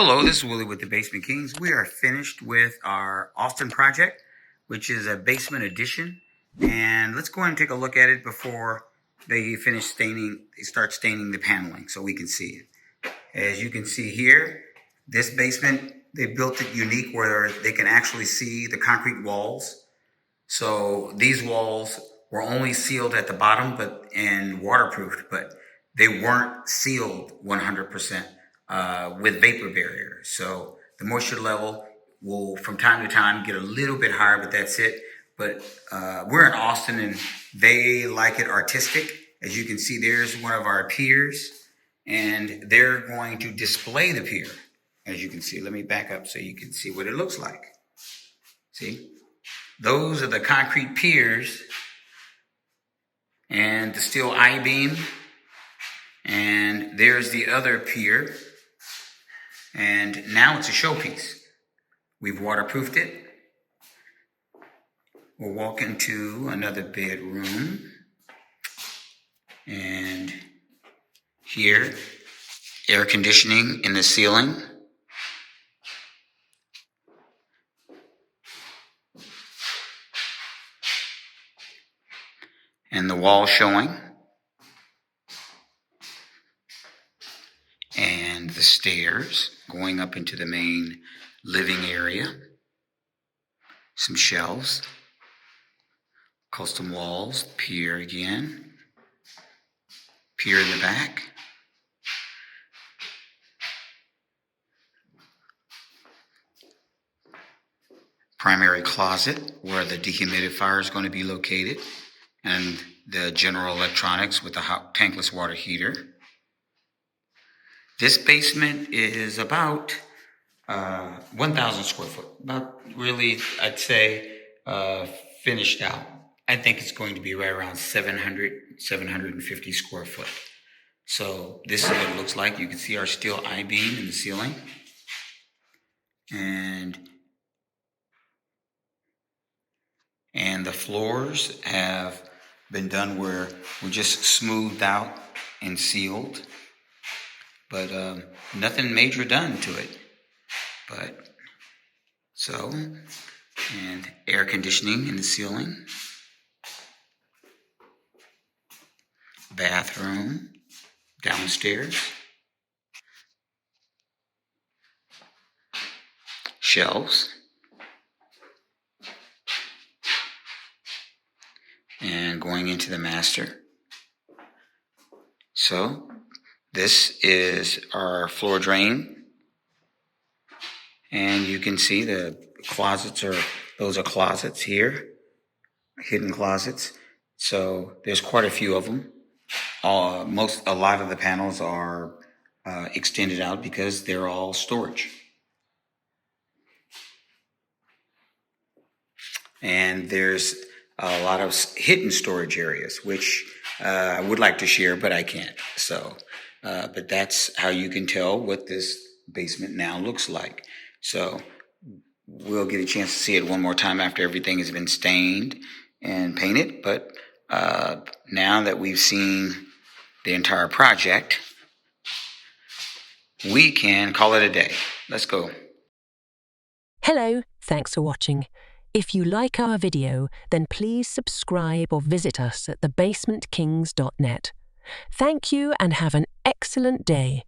Hello, this is Willie with the Basement Kings. We are finished with our Austin project, which is a basement addition. And let's go ahead and take a look at it before they finish staining. They start staining the paneling so we can see it. As you can see here, this basement, they built it unique where they can actually see the concrete walls. So these walls were only sealed at the bottom and waterproofed, but they weren't sealed 100% with vapor barrier. So the moisture level will from time to time get a little bit higher, but that's it. But we're in Austin and they like it artistic. As you can see, there's one of our piers and they're going to display the pier. As you can see, let me back up so you can see what it looks like. See? Those are the concrete piers and the steel I-beam. And there's the other pier. And now it's a showpiece. We've waterproofed it. We'll walk into another bedroom. And here, air conditioning in the ceiling. And the wall showing. And the stairs going up into the main living area. Some shelves. Custom walls. Pier again. Pier in the back. Primary closet where the dehumidifier is going to be located. And the general electronics with the hot tankless water heater. This basement is about 1,000 square foot. About really, I'd say, finished out. I think it's going to be right around 750 square foot. So this is what it looks like. You can see our steel I-beam in the ceiling. And the floors have been done where we're just smoothed out and sealed. But nothing major done to it. And air conditioning in the ceiling. Bathroom downstairs. Shelves. And going into the master. So this is our floor drain. And you can see the closets those are closets here. Hidden closets. So there's quite a few of them. A lot of the panels are extended out because they're all storage. And there's a lot of hidden storage areas, which I would like to share, but I can't. So, but that's how you can tell what this basement now looks like. So we'll get a chance to see it one more time after everything has been stained and painted. But now that we've seen the entire project, we can call it a day. Let's go. Hello, thanks for watching. If you like our video, then please subscribe or visit us at thebasementkings.net. Thank you and have an excellent day.